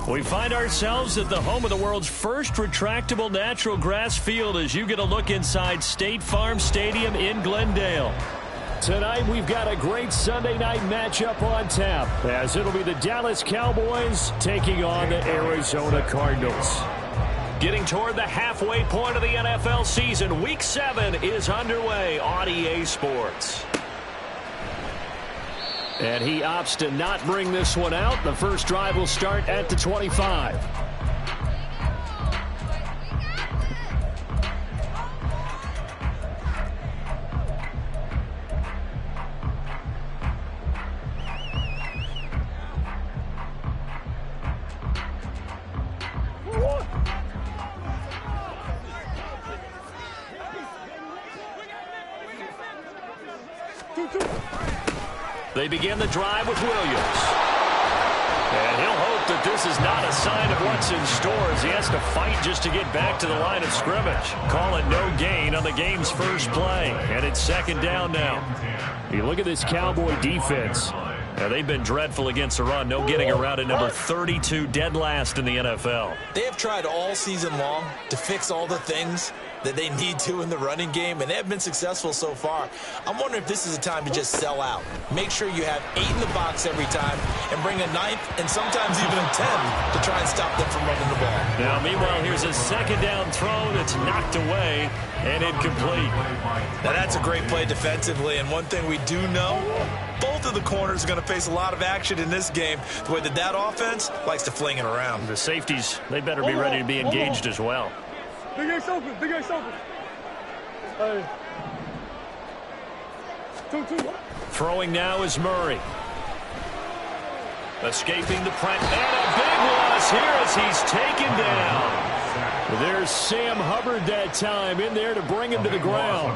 We find ourselves at the home of the world's first retractable natural grass field as you get a look inside State Farm Stadium in Glendale. Tonight we've got a great Sunday night matchup on tap as it'll be the Dallas Cowboys taking on the Arizona Cardinals. Getting toward the halfway point of the NFL season, Week 7 is underway on EA Sports. And he opts to not bring this one out. The first drive will start at the 25. They begin the drive with Williams. And he'll hope that this is not a sign of what's in store as he has to fight just to get back to the line of scrimmage. Call it no gain on the game's first play. And it's second down now. You look at this Cowboy defense. Now, they've been dreadful against the run. No getting around at number 32, dead last in the NFL. They have tried all season long to fix all the things that they need to in the running game, and they have been successful so far. I'm wondering if this is a time to just sell out. Make sure you have 8 in the box every time and bring a 9th and sometimes even a 10 to try and stop them from running the ball. Now, meanwhile, here's a second down throw that's knocked away and incomplete. Now, that's a great play defensively, and one thing we do know, both of the corners are going to face a lot of action in this game, the way that offense likes to fling it around. The safeties, they better be ready to be engaged as well. Big Ace open, Big Ace open. Hey. 2-2. Throwing now is Murray. Escaping the press, and a big loss here as he's taken down. There's Sam Hubbard that time in there to bring him to the ground.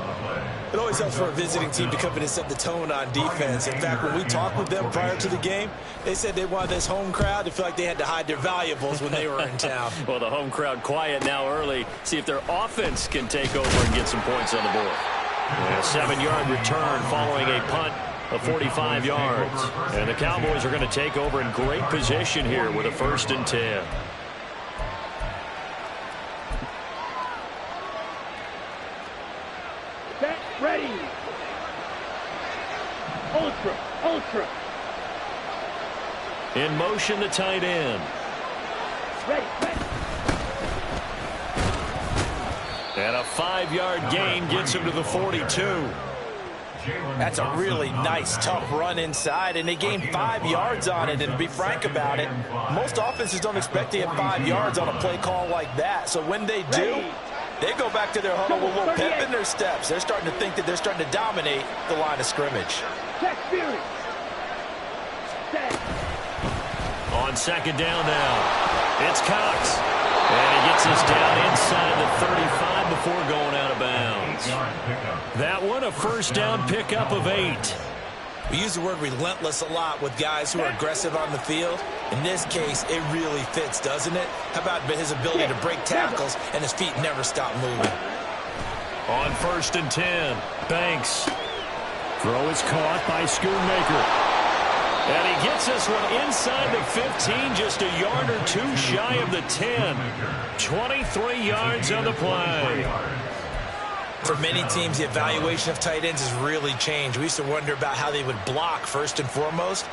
It always helps for a visiting team to come in and set the tone on defense. In fact, when we talked with them prior to the game, they said they wanted this home crowd to feel like they had to hide their valuables when they were in town. Well, the home crowd quiet now early. See if their offense can take over and get some points on the board. A 7-yard return following a punt of 45 yards. And the Cowboys are going to take over in great position here with a 1st and 10. Ready. Ultra. In motion, the tight end. Ready. And a 5-yard gain gets him to the 42. That's a really nice, tough run inside, and they gained 5 yards on it. And to be frank about it, most offenses don't expect to get 5 yards on a play call like that. So when they do, they go back to their huddle with a little pep in their steps. They're starting to think that they're starting to dominate the line of scrimmage. On second down now, it's Cox. And he gets us down inside the 35 before going out of bounds. That one, a first down pickup of 8. We use the word relentless a lot with guys who are aggressive on the field. In this case, it really fits, doesn't it? How about his ability to break tackles and his feet never stop moving? On 1st and 10, Banks. Throw is caught by Schoonmaker. And he gets this one inside the 15, just a yard or 2 shy of the 10. 23 yards on the play. For many teams, the evaluation of tight ends has really changed. We used to wonder about how they would block first and foremost.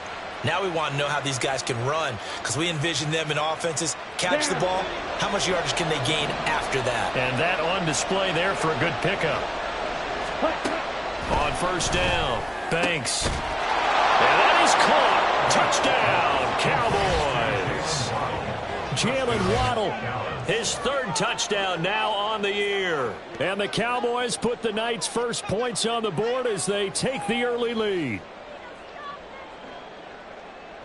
Now we want to know how these guys can run, because we envision them in offenses catch the ball. How much yardage can they gain after that? And that on display there for a good pickup. On 1st down, Banks. And that is caught. Touchdown, Cowboys. Jalen Waddle, his 3rd touchdown now on the year. And the Cowboys put the night's first points on the board as they take the early lead.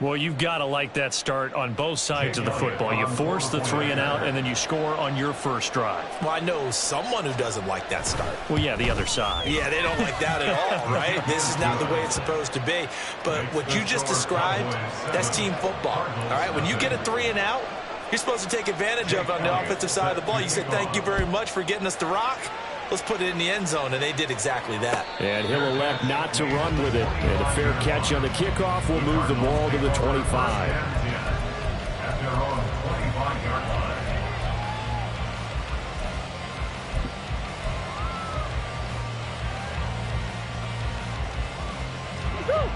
Well, you've got to like that start on both sides of the football. You force the 3 and out, and then you score on your first drive. Well, I know someone who doesn't like that start. Well, yeah, the other side. Yeah, they don't like that at all, right? This is not the way it's supposed to be. But what you just described, that's team football, all right? When you get a 3 and out, you're supposed to take advantage of it on the offensive side of the ball. You say, thank you very much for getting us the rock. Let's put it in the end zone, and they did exactly that. And he'll elect not to run with it. And a fair catch on the kickoff will move the ball to the 25.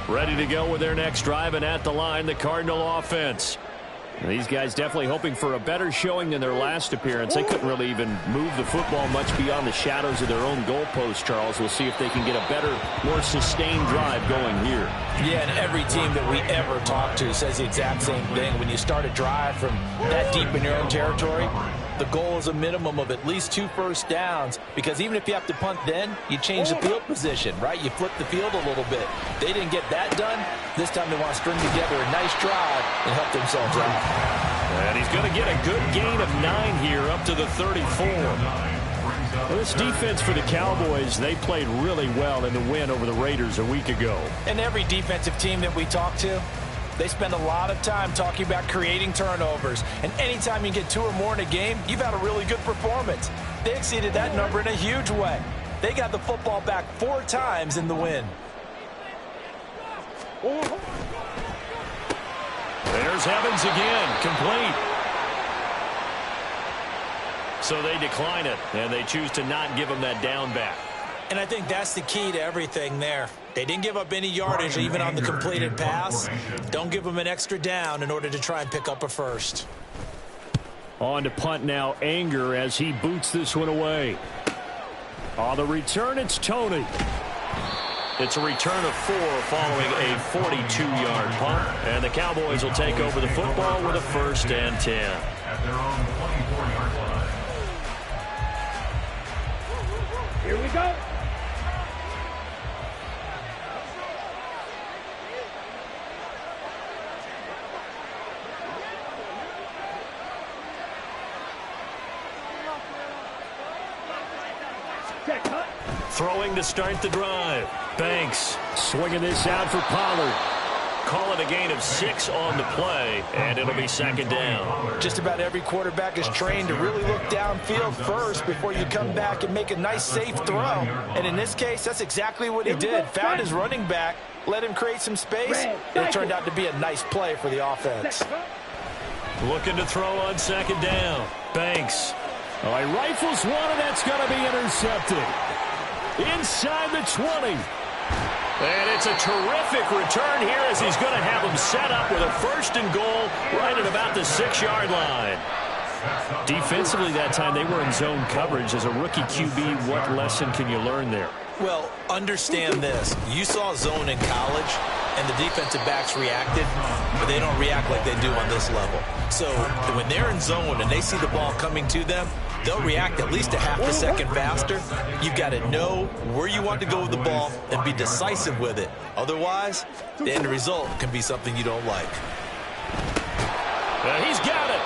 Ready to go with their next drive, and at the line, the Cardinal offense. These guys definitely hoping for a better showing than their last appearance. They couldn't really even move the football much beyond the shadows of their own goalpost, Charles. We'll see if they can get a better, more sustained drive going here. Yeah, and every team that we ever talk to says the exact same thing. When you start a drive from that deep in your own territory, the goal is a minimum of at least 2 first downs, because even if you have to punt then, you change the field position, right? You flip the field a little bit. They didn't get that done. This time they want to string together a nice drive and help themselves out. And he's going to get a good gain of 9 here up to the 34. Well, this defense for the Cowboys, they played really well in the win over the Raiders a week ago. And every defensive team that we talk to, they spend a lot of time talking about creating turnovers. And anytime you get 2 or more in a game, you've had a really good performance. They exceeded that number in a huge way. They got the football back 4 times in the win. There's Evans again, complete. So they decline it, and they choose to not give him that down back. And I think that's the key to everything there. They didn't give up any yardage even on the completed pass. Don't give them an extra down in order to try and pick up a first. On to punt now, Anger, as he boots this one away. On the return, it's Tony. It's a return of 4 following a 42-yard punt. And the Cowboys will take over the football with a 1st and 10. At their own 24-yard line. Here we go. Throwing to start the drive. Banks swinging this out for Pollard. Call it a gain of 6 on the play, and it'll be 2nd down. Just about every quarterback is trained to really look downfield first before you come back and make a nice, safe throw. And in this case, that's exactly what he did. Found his running back, let him create some space, and it turned out to be a nice play for the offense. Looking to throw on 2nd down. Banks. He rifles one, and that's going to be intercepted. Inside the 20. And it's a terrific return here as he's going to have him set up with a 1st and goal right at about the 6-yard line. Defensively that time, they were in zone coverage. As a rookie QB, what lesson can you learn there? Well, understand this. You saw zone in college, and the defensive backs reacted, but they don't react like they do on this level. So when they're in zone and they see the ball coming to them, they'll react at least a half a second faster. You've got to know where you want to go with the ball and be decisive with it. Otherwise, the end result can be something you don't like. He's got it.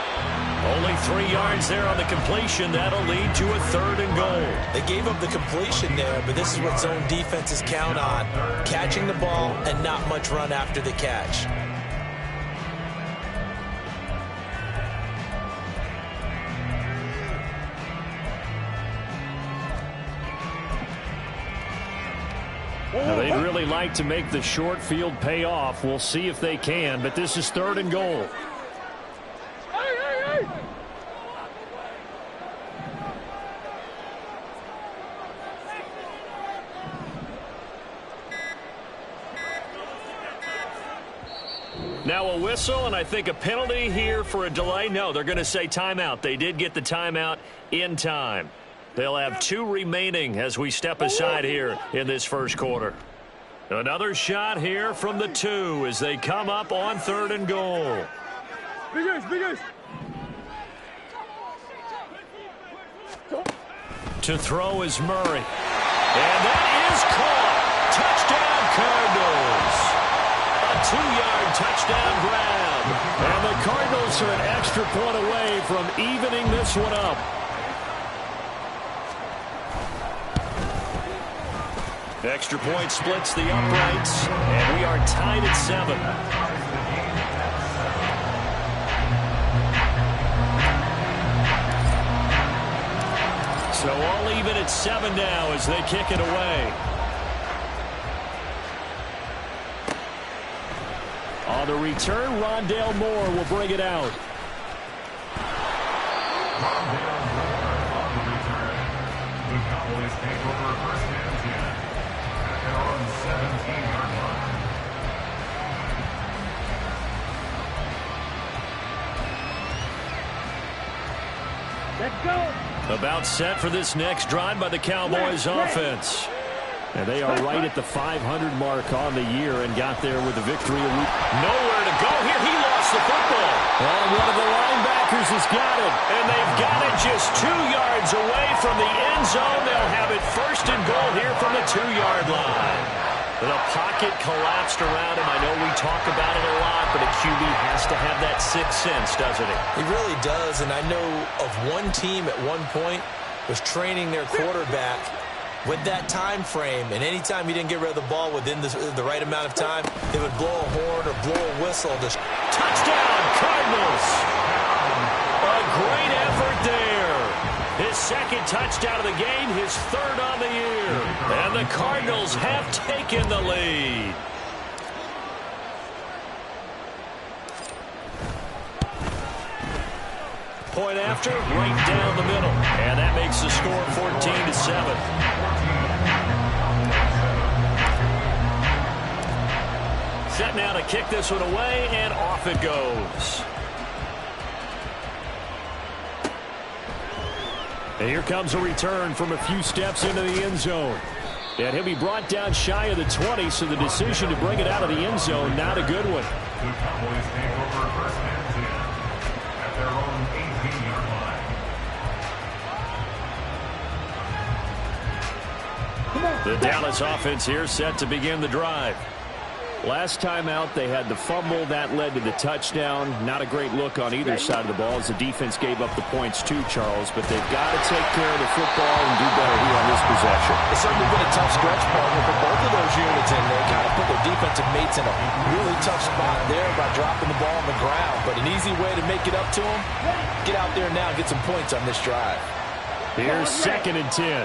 Only 3 yards there on the completion. That'll lead to a 3rd and goal. They gave up the completion there, but this is what zone defenses count on. Catching the ball and not much run after the catch. Now, they'd really like to make the short field pay off. We'll see if they can, but this is 3rd and goal. Now a whistle, and I think a penalty here for a delay. No, they're going to say timeout. They did get the timeout in time. They'll have 2 remaining as we step aside here in this 1st quarter. Another shot here from the 2 as they come up on 3rd and goal. Big. To throw is Murray. And that is caught. Touchdown, Cardinals. A 2-yard touchdown grab. And the Cardinals are an extra point away from evening this one up. Extra point splits the uprights, and we are tied at 7. So all even at 7 now as they kick it away. On the return, Rondale Moore will bring it out. Rondale Moore on the return. The Cowboys take over 1st and 10 at their own 17-yard line. Let's go. About set for this next drive by the Cowboys offense. And they are right at the 500 mark on the year and got there with the victory. Nowhere to go here. He lost the football. And one of the linebackers has got it. And they've got it just 2 yards away from the end zone. They'll have it first and goal here from the 2-yard line. The pocket collapsed around him. I know we talk about it a lot, but a QB has to have that sixth sense, doesn't he? He really does, and I know of one team at one point was training their quarterback with that time frame, and anytime he didn't get rid of the ball within the right amount of time, they would blow a horn or blow a whistle. Touchdown, Cardinals! A great effort there. His second touchdown of the game, his third on the year. And the Cardinals have taken the lead. Point after, right down the middle. And that makes the score 14-7. Set now to kick this one away, and off it goes. And here comes a return from a few steps into the end zone. And he'll be brought down shy of the 20, so the decision to bring it out of the end zone, not a good one. The Cowboys take over first and 10 at their own 18-yard line. The Dallas offense here set to begin the drive. Last time out, they had the fumble. That led to the touchdown. Not a great look on either side of the ball as the defense gave up the points too, Charles. But they've got to take care of the football and do better here on this possession. It's certainly been a tough stretch, partner, for both of those units in there. Kind of put their defensive mates in a really tough spot there by dropping the ball on the ground. But an easy way to make it up to them, get out there now and get some points on this drive. Here's 2nd and 10.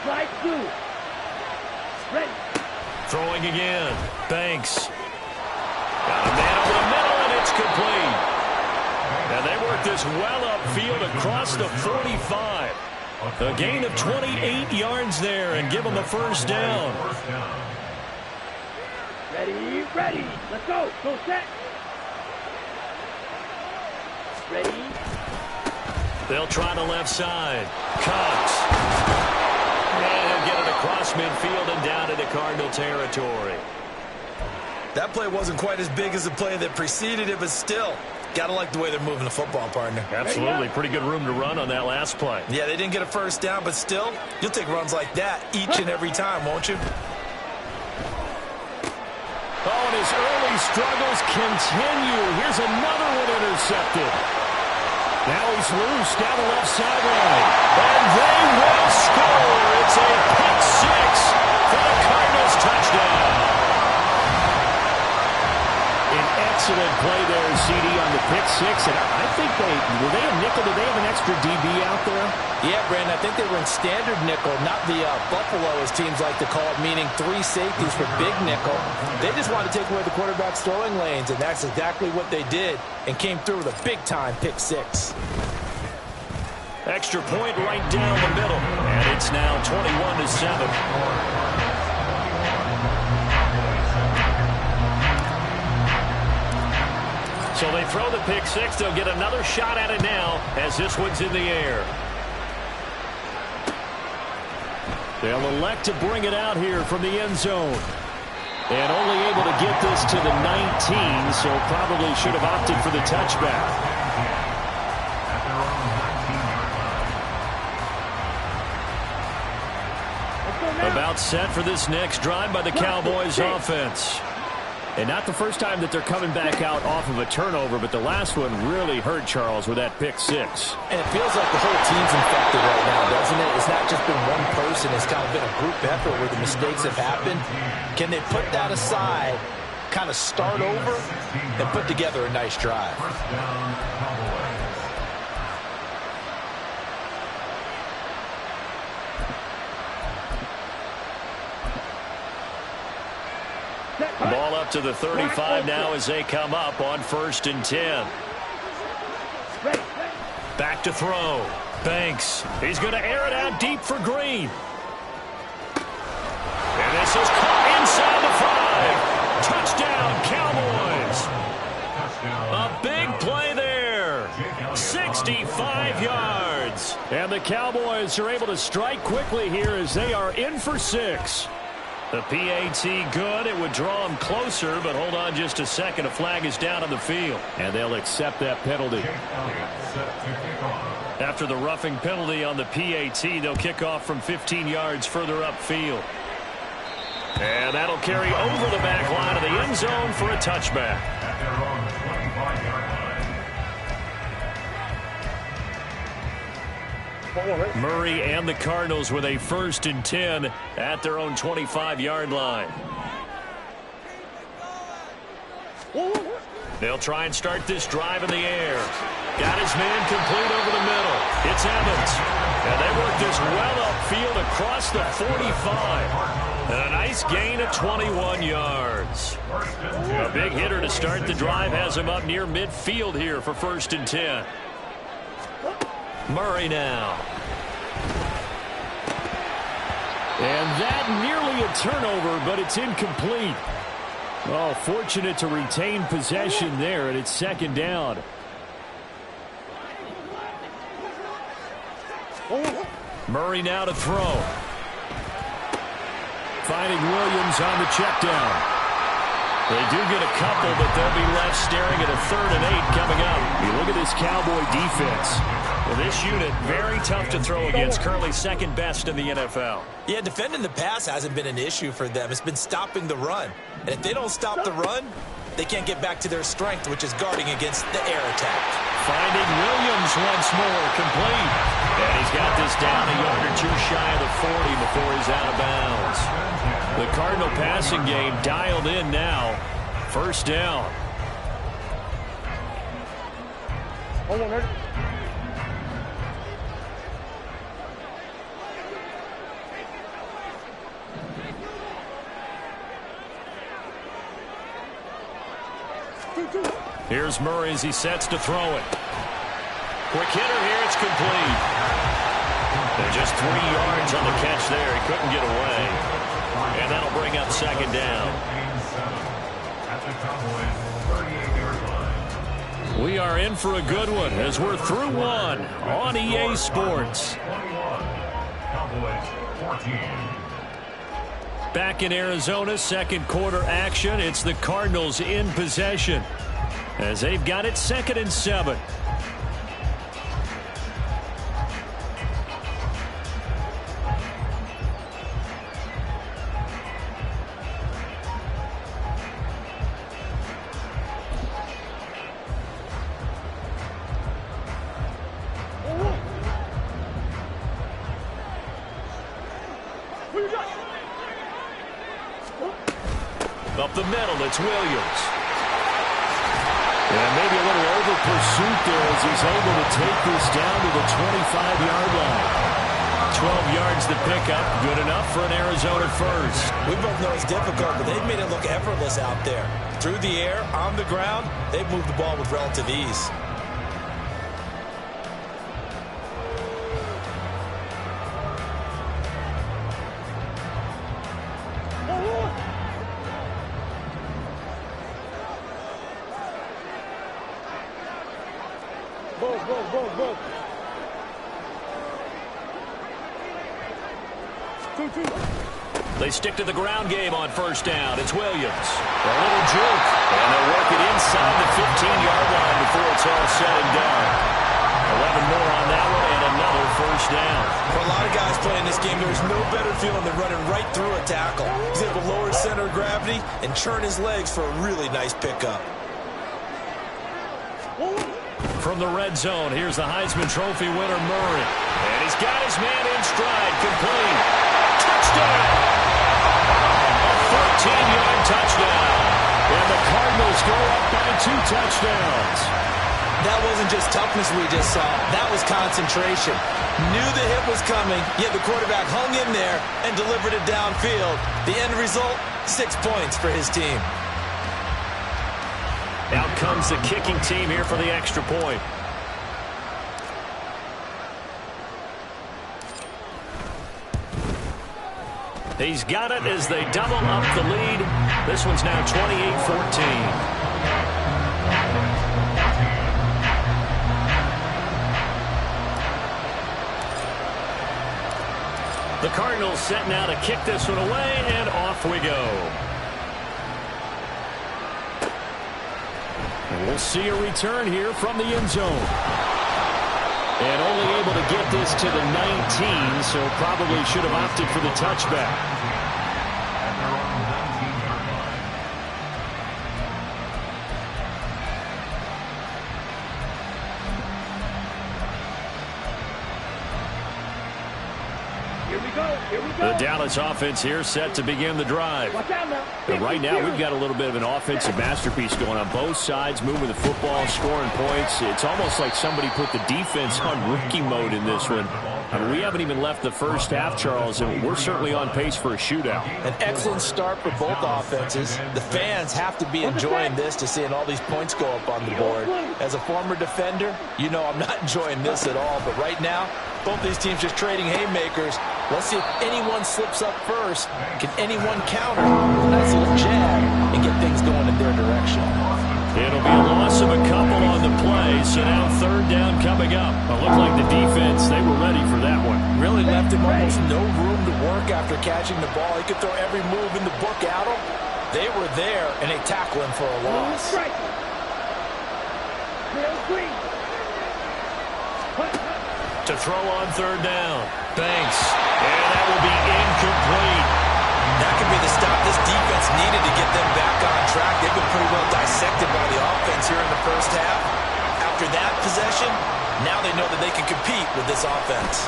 Slide 2. Ready. Throwing again. Banks. Got a man over the middle, and it's complete. And they work this well upfield across the 45. A gain of 28 yards there and give them a first down. Ready, ready. Let's go. Go set. Ready. They'll try the left side. Cox. And he'll get it across midfield and down into Cardinal territory. That play wasn't quite as big as the play that preceded it, but still, gotta like the way they're moving the football, partner. Absolutely. Pretty good room to run on that last play. Yeah, they didn't get a first down, but still, you'll take runs like that each and every time, won't you? Oh, and his early struggles continue. Here's another one intercepted. Now he's loose down the left sideline. And they will score. It's a pick six for the Cardinals touchdown. An excellent play there, CD, on the pick six. And I think were they a nickel? Did they have an extra DB out there? Yeah, Brandon, I think they were in standard nickel, not the Buffalo, as teams like to call it, meaning 3 safeties for big nickel. They just wanted to take away the quarterback's throwing lanes, and that's exactly what they did, and came through with a big-time pick six. Extra point right down the middle, and it's now 21-7. So they throw the pick six. They'll get another shot at it now as this one's in the air. They'll elect to bring it out here from the end zone. And only able to get this to the 19, so probably should have opted for the touchback. About set for this next drive by the Cowboys offense. And not the first time that they're coming back out off of a turnover, but the last one really hurt, Charles, with that pick six. And it feels like the whole team's infected right now, doesn't it? It's not just been one person. It's kind of been a group effort where the mistakes have happened. Can they put that aside, kind of start over, and put together a nice drive? Ball up to the 35 now as they come up on 1st and 10. Back to throw. Banks. He's going to air it out deep for Green. And this is caught inside the 5. Touchdown, Cowboys. A big play there. 65 yards. And the Cowboys are able to strike quickly here as they are in for 6. The PAT good. It would draw them closer, but hold on just a second. A flag is down on the field, and they'll accept that penalty. After the roughing penalty on the PAT, they'll kick off from 15 yards further upfield. And that'll carry over the back line of the end zone for a touchback. At their own 25-yard line. Murray and the Cardinals with a 1st and 10 at their own 25-yard line. They'll try and start this drive in the air. Got his man complete over the middle. It's Evans. And they work this well upfield across the 45. And a nice gain of 21 yards. A big hitter to start the drive has him up near midfield here for 1st and 10. Murray now. And that nearly a turnover, but it's incomplete. Oh, fortunate to retain possession there, and it's 2nd down. Murray now to throw. Finding Williams on the check down. They do get a couple, but they'll be left staring at a 3rd and 8 coming up. You look at this Cowboy defense. Well, this unit, very tough to throw against, currently 2nd best in the NFL. Yeah, defending the pass hasn't been an issue for them. It's been stopping the run. And if they don't stop the run, they can't get back to their strength, which is guarding against the air attack. Finding Williams once more, complete. And he's got this down a yard or 2 shy of the 40 before he's out of bounds. The Cardinal passing game dialed in now. 1st down. Hold on, ready? Here's Murray as he sets to throw it. Quick hitter here, it's complete. They're just 3 yards on the catch there. He couldn't get away. And that'll bring up 2nd down. At the Cowboys' 38-yard line. We are in for a good one as we're through one on EA Sports. 21. Cowboys 14. Back in Arizona, 2nd quarter action. It's the Cardinals in possession as they've got it 2nd and 7. Up the middle, it's Williams. And maybe a little over pursuit there as he's able to take this down to the 25-yard line. 12 yards to pick up, good enough for an Arizona 1st. We both know it's difficult, but they've made it look effortless out there. Through the air, on the ground, they've moved the ball with relative ease. Go. 2-2. They stick to the ground game on 1st down. It's Williams. A little juke. And they'll work it inside the 15-yard line before it's all said and done. 11 more on that one and another 1st down. For a lot of guys playing this game, there's no better feeling than running right through a tackle. He's able to lower his center of gravity and churn his legs for a really nice pickup. From the red zone, here's the Heisman Trophy winner, Murray. And he's got his man in stride, complete. Touchdown! A 14-yard touchdown. And the Cardinals go up by 2 touchdowns. That wasn't just toughness we just saw. That was concentration. Knew the hit was coming, yet the quarterback hung in there and delivered it downfield. The end result, 6 points for his team. Out comes the kicking team here for the extra point. He's got it as they double up the lead. This one's now 28-14. The Cardinals set now to kick this one away, and off we go. And we'll see a return here from the end zone. And only able to get this to the 19, so probably should have opted for the touchback. The Dallas offense here set to begin the drive. And right now we've got a little bit of an offensive masterpiece going on both sides, moving the football, scoring points. It's almost like somebody put the defense on rookie mode in this one. I mean, we haven't even left the first half, Charles, and we're certainly on pace for a shootout. An excellent start for both offenses. The fans have to be enjoying this to seeing all these points go up on the board. As a former defender, you know I'm not enjoying this at all. But right now, both these teams just trading haymakers. Let's see if anyone slips up first. Can anyone counter with a nice little jab and get things going in their direction? It'll be a loss of a couple on the play, so now third down coming up. It looked like the defense, they were ready for that one. Really left him almost no room to work after catching the ball. He could throw every move in the book at him. They were there, and they tackle him for a loss. To throw on third down. Banks. And that will be incomplete. That could be the stop this defense needed to get them back on track. They've been pretty well dissected by the offense here in the first half. After that possession, now they know that they can compete with this offense.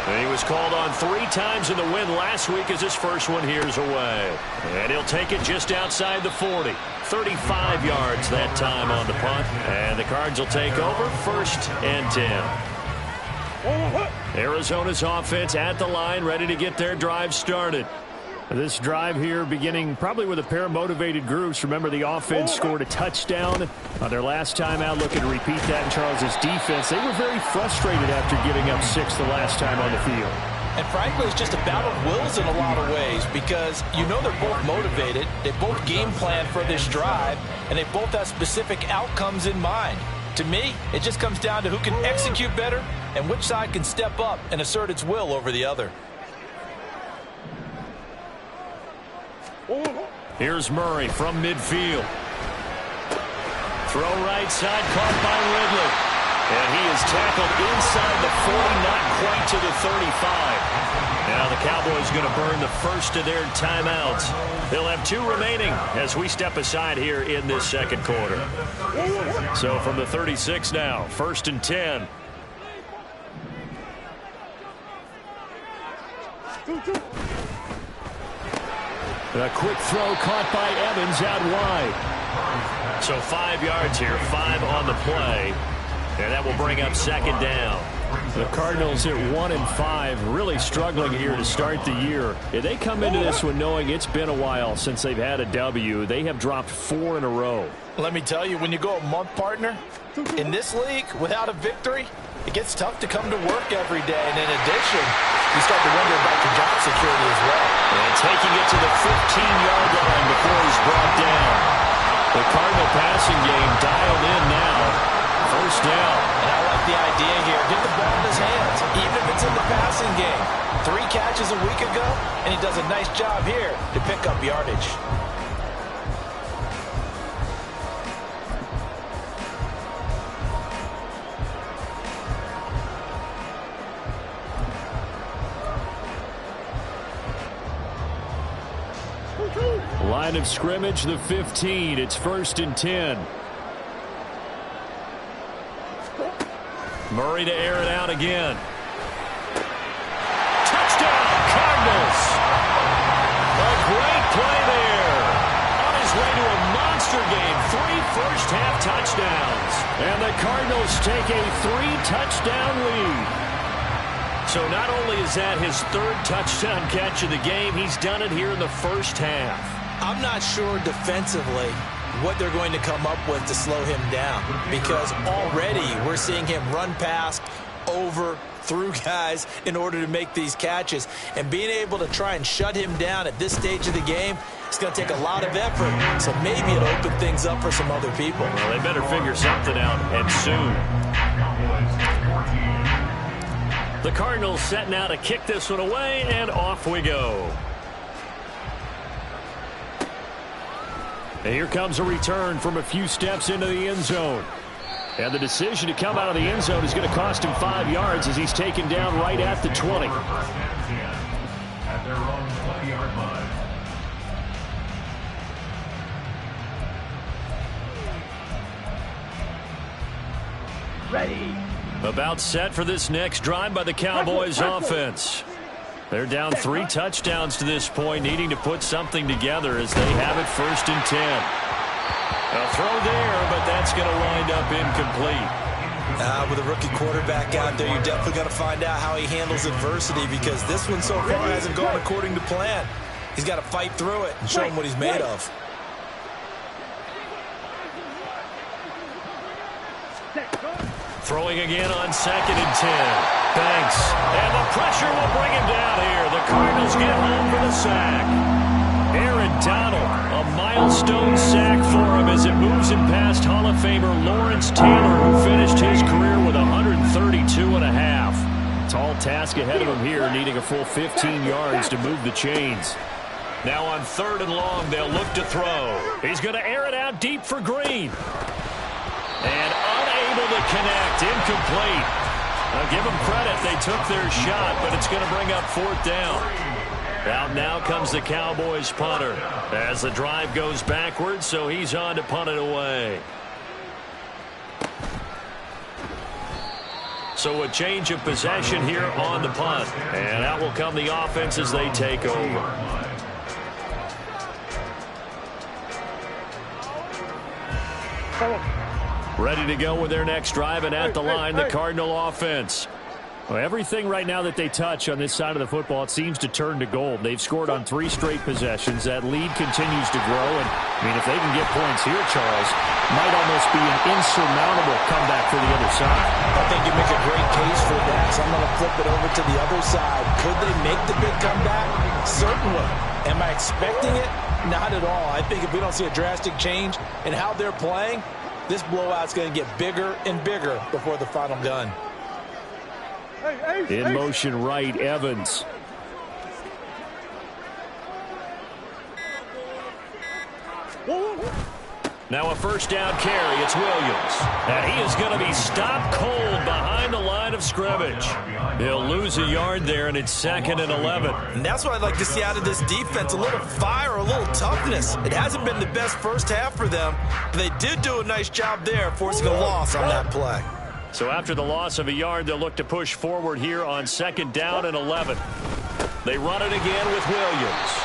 And he was called on 3 times in the win last week as his first one here's away. And he'll take it just outside the 40. 35 yards that time on the punt. And the Cards will take over first and 10. Arizona's offense at the line, ready to get their drive started. This drive here beginning probably with a pair of motivated groups. Remember, the offense scored a touchdown on their last time out, looking to repeat that in Charles's defense. They were very frustrated after giving up 6 the last time on the field. And frankly, it's just a battle of wills in a lot of ways because you know they're both motivated. They both game plan for this drive, and they both have specific outcomes in mind. To me, it just comes down to who can execute better and which side can step up and assert its will over the other. Here's Murray from midfield. Throw right side, caught by Ridley. And he is tackled inside the 40, not quite to the 35. Now the Cowboys going to burn the first of their timeouts. They'll have 2 remaining as we step aside here in this second quarter. So from the 36 now, first and 10. A quick throw caught by Evans out wide. So 5 yards here, 5 on the play. And that will bring up second down. The Cardinals at 1-5, really struggling here to start the year. If they come into this one knowing it's been a while since they've had a W, they have dropped 4 in a row. Let me tell you, when you go a month, partner, in this league without a victory, it gets tough to come to work every day. And in addition, you start to wonder about your job security as well. And taking it to the 15-yard line before he's brought down. The Cardinal passing game dialed in now. First down. And I like the idea here. Get the ball in his hands, even if it's in the passing game. 3 catches a week ago, and he does a nice job here to pick up yardage. Line of scrimmage, the 15. It's first and 10. Murray to air it out again. Touchdown, Cardinals. A great play there. On his way to a monster game. 3 first-half touchdowns. And the Cardinals take a 3-touchdown lead. So not only is that his 3rd touchdown catch of the game, he's done it here in the first half. I'm not sure defensively what they're going to come up with to slow him down, because already we're seeing him run past, over, through guys in order to make these catches. And being able to try and shut him down at this stage of the game, it's going to take a lot of effort. So maybe it'll open things up for some other people. Well, they better figure something out, and soon. The Cardinals set now to kick this one away, and off we go. And here comes a return from a few steps into the end zone. And the decision to come out of the end zone is going to cost him 5 yards as he's taken down right at the 20. At their own 20-yard line. Ready. About set for this next drive by the Cowboys offense. They're down 3 touchdowns to this point, needing to put something together as they have it 1st and 10. A throw there, but that's going to wind up incomplete. With a rookie quarterback out there, you're definitely going to find out how he handles adversity, because this one so far hasn't gone according to plan. He's got to fight through it and show him what he's made of. Throwing again on 2nd and 10. Banks. And the pressure will bring him down here. The Cardinals get home for the sack. Aaron Donald, a milestone sack for him as it moves him past Hall of Famer Lawrence Taylor, who finished his career with 132.5. Tall task ahead of him here, needing a full 15 yards to move the chains. Now on 3rd and long, they'll look to throw. He's going to air it out deep for Green. And unable to connect, incomplete. I'll give them credit, they took their shot, but it's going to bring up 4th down. Out now comes the Cowboys punter as the drive goes backwards, so he's on to punt it away. So a change of possession here on the punt. And out will come the offense as they take over. Ready to go with their next drive, and at the line, the Cardinal offense. Well, everything right now that they touch on this side of the football, it seems to turn to gold. They've scored on 3 straight possessions. That lead continues to grow, and I mean, if they can get points here, Charles, might almost be an insurmountable comeback for the other side. I think you make a great case for that, so I'm going to flip it over to the other side. Could they make the big comeback? Certainly. Am I expecting it? Not at all. I think if we don't see a drastic change in how they're playing, this blowout's going to get bigger and bigger before the final gun. In motion right, Evans. Now a 1st down carry, it's Williams. And he is going to be stopped cold behind the line of scrimmage. He'll lose a yard there, and it's 2nd and 11. And that's what I'd like to see out of this defense, a little fire, a little toughness. It hasn't been the best first half for them, but they did do a nice job there, forcing a loss on that play. So after the loss of a yard, they'll look to push forward here on 2nd down and 11. They run it again with Williams.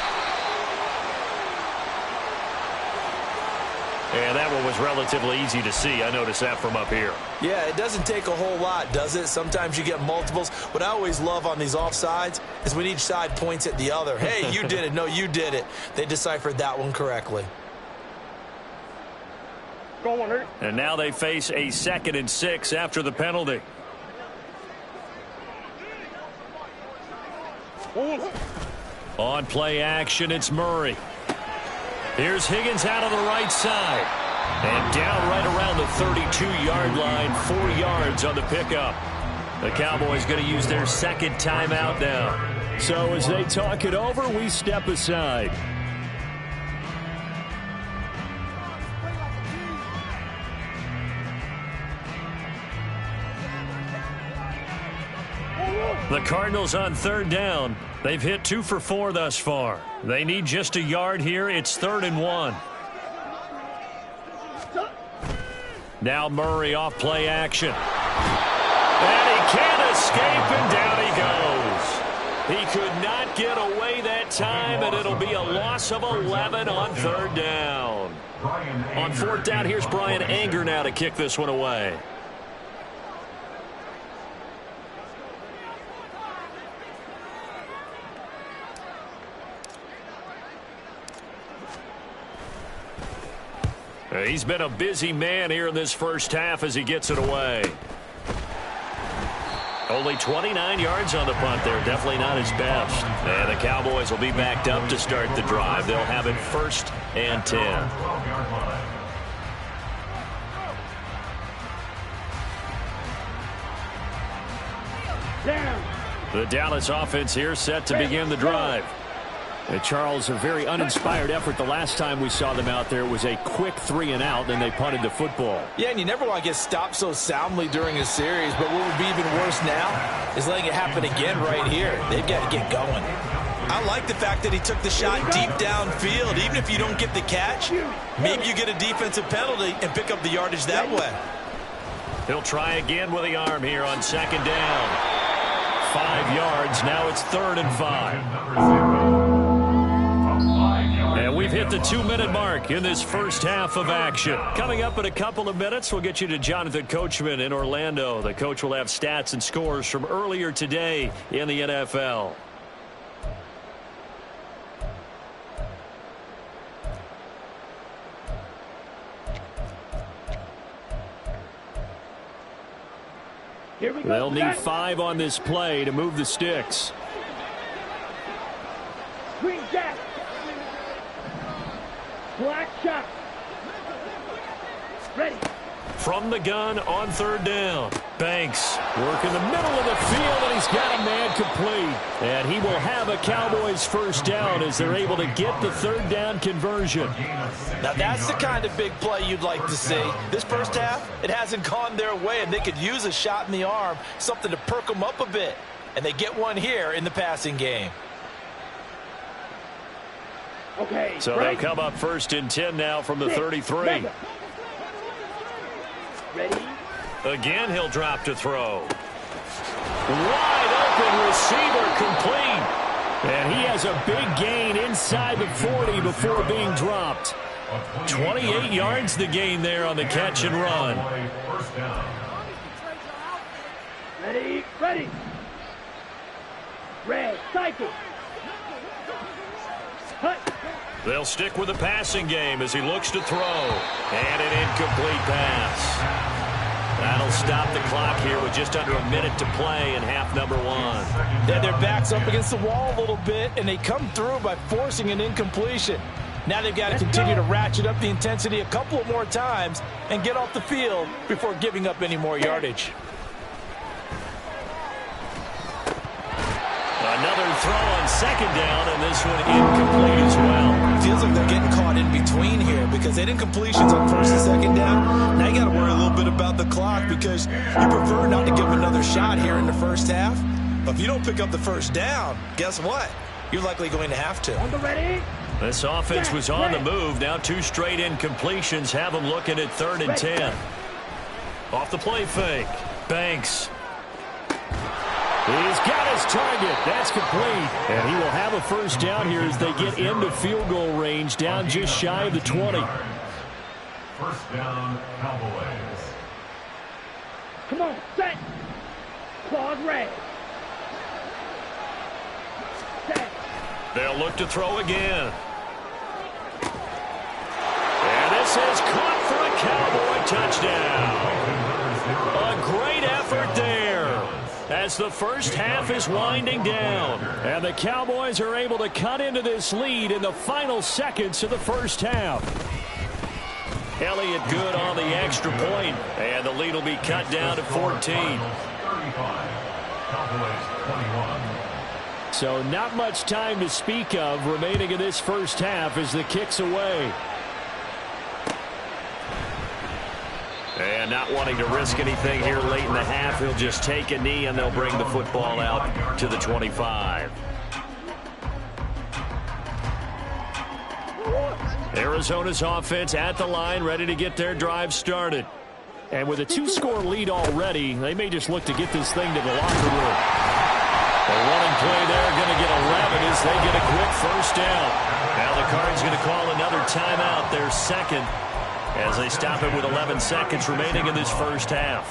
And that one was relatively easy to see. I noticed that from up here. Yeah, it doesn't take a whole lot, does it? Sometimes you get multiples. What I always love on these offsides is when each side points at the other. Hey, you did it. No, you did it. They deciphered that one correctly. And now they face a 2nd and 6 after the penalty. On play action, it's Murray. Here's Higgins out on the right side. And down right around the 32-yard line, 4 yards on the pickup. The Cowboys going to use their 2nd timeout now. So as they talk it over, we step aside. The Cardinals on 3rd down. They've hit 2 for 4 thus far. They need just a yard here. It's 3rd and 1. Now Murray off play action. And he can't escape, and down he goes. He could not get away that time, and it'll be a loss of 11 on 3rd down. On 4th down, here's Brian Anger now to kick this one away. He's been a busy man here in this first half as he gets it away. Only 29 yards on the punt there. Definitely not his best. And the Cowboys will be backed up to start the drive. They'll have it 1st and 10. Down. The Dallas offense here set to begin the drive. Charles, a very uninspired effort the last time we saw them out there. It was a quick 3-and-out, and they punted the football. Yeah, and you never want to get stopped so soundly during a series, but what would be even worse now is letting it happen again right here. They've got to get going. I like the fact that he took the shot deep downfield. Even if you don't get the catch, maybe you get a defensive penalty and pick up the yardage that way. He'll try again with the arm here on second down. 5 yards. Now it's 3rd and 5. And we've hit the 2-minute mark in this first half of action. Coming up in a couple of minutes, we'll get you to Jonathan Coachman in Orlando. The coach will have stats and scores from earlier today in the NFL. They'll need 5 on this play to move the sticks. Green jack. Black shot. Ready. From the gun on 3rd down. Banks work in the middle of the field, and he's got a man complete. And he will have a Cowboys first down as they're able to get the 3rd down conversion. Now that's the kind of big play you'd like to see. This first half, it hasn't gone their way, and they could use a shot in the arm, something to perk them up a bit. And they get one here in the passing game. Okay. So they'll come up 1st and 10 now from the 33. Ready. Again, he'll drop to throw. Wide open receiver complete. And he has a big gain inside the 40 before being dropped. 28 yards the gain there on the catch and run. Ready. Ready. Red. Cycle. Hut. They'll stick with the passing game as he looks to throw. And an incomplete pass. That'll stop the clock here with just under a minute to play in half number 1. Yeah, their back's up against the wall a little bit, and they come through by forcing an incompletion. Now they've got to continue to ratchet up the intensity a couple of more times and get off the field before giving up any more yardage. Another throw on 2nd down, and this one incomplete as well. Feels like they're getting caught in between here because they had incompletions on 1st and 2nd down. Now you got to worry a little bit about the clock because you prefer not to give them another shot here in the first half. But if you don't pick up the first down, guess what? You're likely going to have to. On the ready. This offense was on the move. Now 2 straight incompletions have them looking at 3rd and 10. Off the play fake. Banks. He's got his target. That's complete. And he will have a first down here as they get into field goal range, down just shy of the 20. First down, Cowboys. Come on, set. Claude red. Set. They'll look to throw again. And this is caught for a Cowboy touchdown. A great effort there as the first half is winding down. And the Cowboys are able to cut into this lead in the final seconds of the first half. Elliott good on the extra point, and the lead will be cut down to 14. 35. Cowboys 21. So not much time to speak of remaining in this first half as the kick's away. And not wanting to risk anything here late in the half, he'll just take a knee and they'll bring the football out to the 25. Arizona's offense at the line, ready to get their drive started. And with a 2-score lead already, they may just look to get this thing to the locker room. The running play there going to get 11 as they get a quick first down. Now the Cards going to call another timeout, their second, as they stop it with 11 seconds remaining in this first half.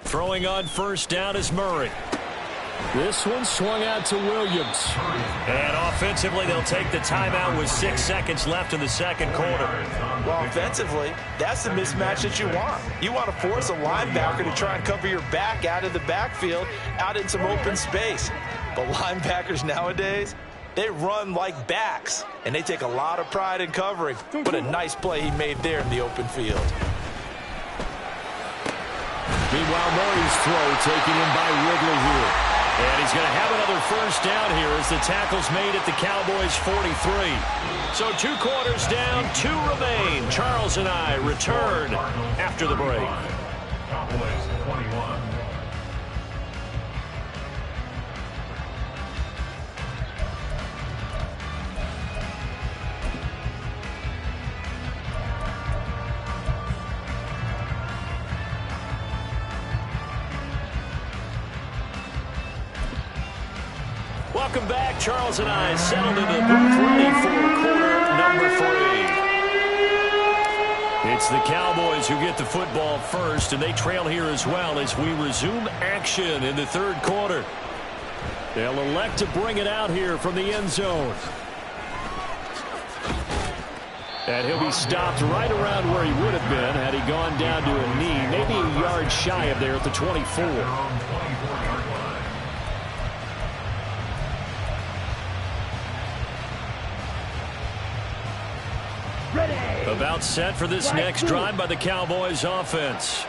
Throwing on first down is Murray. This one swung out to Williams. And offensively, they'll take the timeout with 6 seconds left in the second quarter. Well, offensively, that's the mismatch that you want. You want to force a linebacker to try and cover your back out of the backfield, out in some open space. But linebackers nowadays, they run like backs, and they take a lot of pride in covering. But a nice play he made there in the open field. Meanwhile, Murray's throw taken in by Ridley here. And he's going to have another first down here as the tackle's made at the Cowboys' 43. So 2 quarters down, 2 remain. Charles and I return after the break. Cowboys 21. Welcome back. Charles and I settled into the booth ready for quarter number 3. It's the Cowboys who get the football first, and they trail here as well as we resume action in the third quarter. They'll elect to bring it out here from the end zone. And he'll be stopped right around where he would have been had he gone down to a knee, maybe a yard shy of there at the 24. About set for this next drive by the Cowboys offense.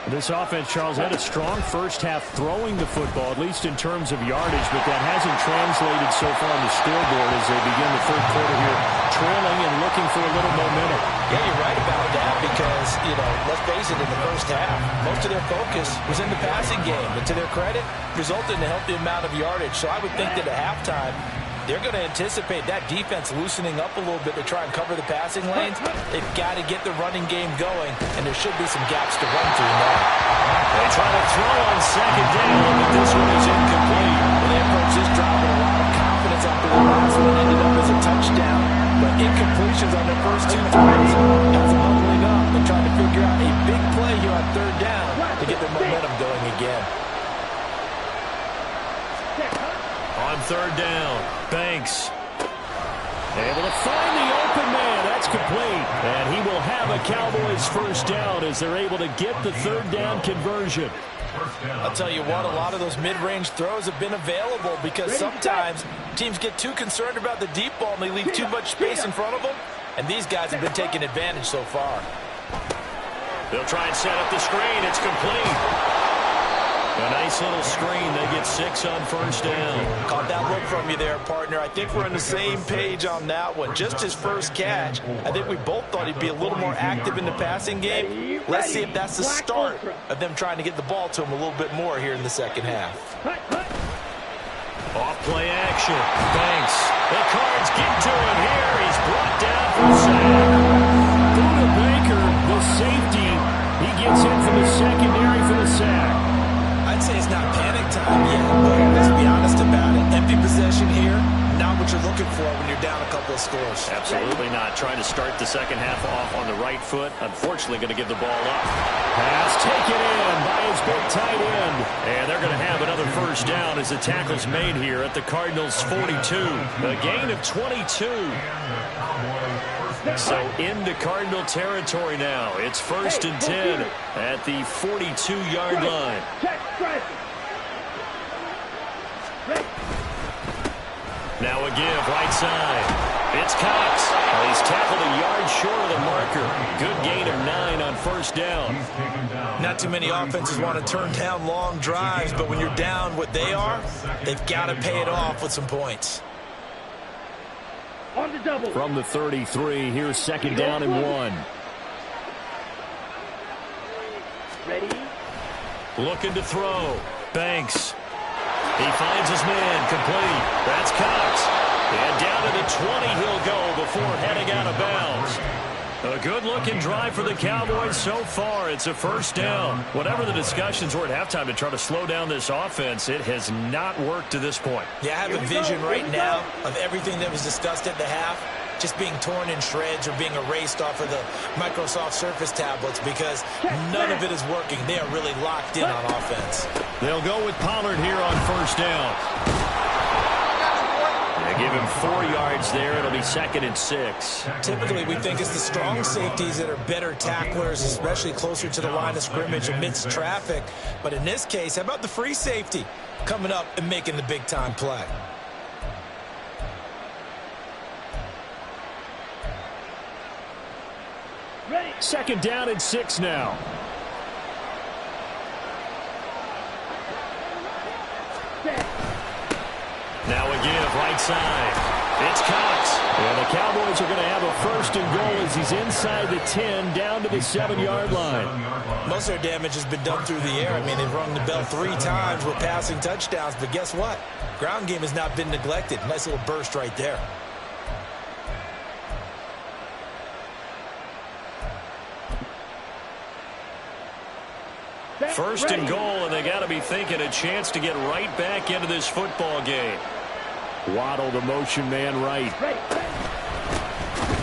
This offense, Charles, had a strong first half throwing the football, at least in terms of yardage, but that hasn't translated so far on the scoreboard as they begin the third quarter here, trailing and looking for a little momentum. Yeah, you're right about that because, let's face it, in the first half, most of their focus was in the passing game. And to their credit, resulted in a healthy amount of yardage. So I would think that at halftime, they're going to anticipate that defense loosening up a little bit to try and cover the passing lanes. They've got to get the running game going, and there should be some gaps to run through now. They try to throw on second down, but this one is incomplete. Well, they approach this drive with a lot of confidence after the last one ended up as a touchdown. But incompletions on their first 2 throws has them huddling up and trying to figure out a big play here on third down to get their momentum going again. On third down, Banks able to find the open man. That's complete. And he will have a Cowboys first down as they're able to get the third down conversion. I'll tell you what, a lot of those mid-range throws have been available because sometimes teams get too concerned about the deep ball and they leave too much space in front of them. And these guys have been taking advantage so far. They'll try and set up the screen. It's complete. A nice little screen. They get 6 on first down. Caught that look from you there, partner. I think we're on the same page on that one. Just his first catch, I think we both thought he'd be a little more active in the passing game. Let's see if that's the start of them trying to get the ball to him a little bit more here in the second half. Off play action. Banks. The Cards get to him here. He's brought down for a sack. Buda Baker, the safety, he gets in from the secondary for the sack. I'd say it's not panic time yet, but let's be honest about it. Empty possession here, not what you're looking for when you're down a couple of scores. Absolutely not. Trying to start the second half off on the right foot. Unfortunately, going to give the ball up. Pass taken in by his big tight end. And they're going to have another first down as the tackle's made here at the Cardinals' 42. A gain of 22. So into Cardinal territory now. It's 1st and 10 at the 42-yard line. Now a give, right side. It's Cox. Well, he's tackled a yard short of the marker. Good gain of 9 on first down. Not too many offenses want to turn down long drives, but when you're down what they are, they've got to pay it off with some points. On the double. From the 33, here's second down and 1. Ready? Looking to throw. Banks. He finds his man. Complete. That's Cox. And down to the 20 he'll go before heading out of bounds. A good-looking drive for the Cowboys so far. It's a first down. Whatever the discussions were at halftime to try to slow down this offense, it has not worked to this point. Yeah, I have a vision right now of everything that was discussed at the half. just being torn in shreds or being erased off of the Microsoft Surface tablets because none of it is working. They are really locked in on offense. They'll go with Pollard here on first down. They give him 4 yards there. It'll be 2nd and 6. Typically, we think it's the strong safeties that are better tacklers, especially closer to the line of scrimmage amidst traffic. But in this case, how about the free safety coming up and making the big-time play? Ready. 2nd down and 6 now. Now a give right side. It's Cox. And the Cowboys are going to have a 1st and goal as he's inside the 10 down to the 7-yard line. Most of their damage has been done through the air. I mean, they've rung the bell 3 times with passing touchdowns. But guess what? Ground game has not been neglected. Nice little burst right there. First and goal, and they got to be thinking a chance to get right back into this football game. Waddle, the motion man, right.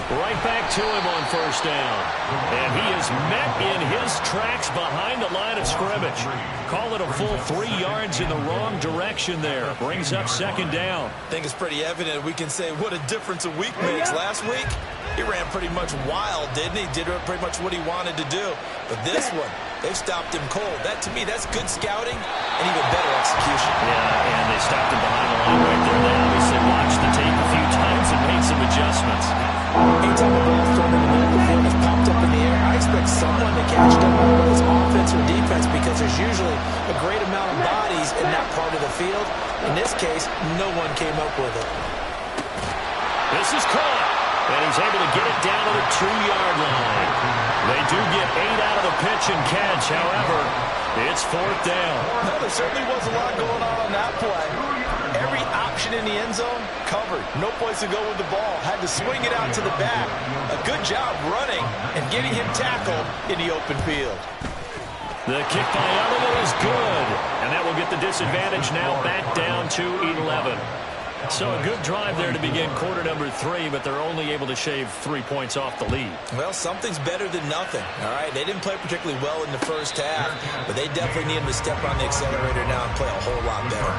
Right back to him on first down. And he is met in his tracks behind the line of scrimmage. Call it a full 3 yards in the wrong direction there. Brings up 2nd down. I think it's pretty evident we can say what a difference a week makes. Last week, he ran pretty much wild, didn't he? Did pretty much what he wanted to do. But this one, they've stopped him cold. That, to me, that's good scouting and even better execution. Yeah, and they stopped him behind the line right there. They obviously watched the tape a few times and made some adjustments. Anytime a ball thrown in the middle of the field is popped up in the air, I expect someone to catch it, whether it's offense or defense, because there's usually a great amount of bodies in that part of the field. In this case, no one came up with it. This is caught, and he's able to get it down to the 2-yard line. They do get 8 out of the pitch and catch. However, it's 4th down. No, there certainly was a lot going on that play. Every option in the end zone covered. No place to go with the ball. Had to swing it out to the back. A good job running and getting him tackled in the open field. The kick by Elliott is good. And that will get the disadvantage now back down to 11. So a good drive there to begin quarter number 3, but they're only able to shave 3 points off the lead. Well, something's better than nothing. All right, they didn't play particularly well in the first half, but they definitely need him to step on the accelerator now and play a whole lot better.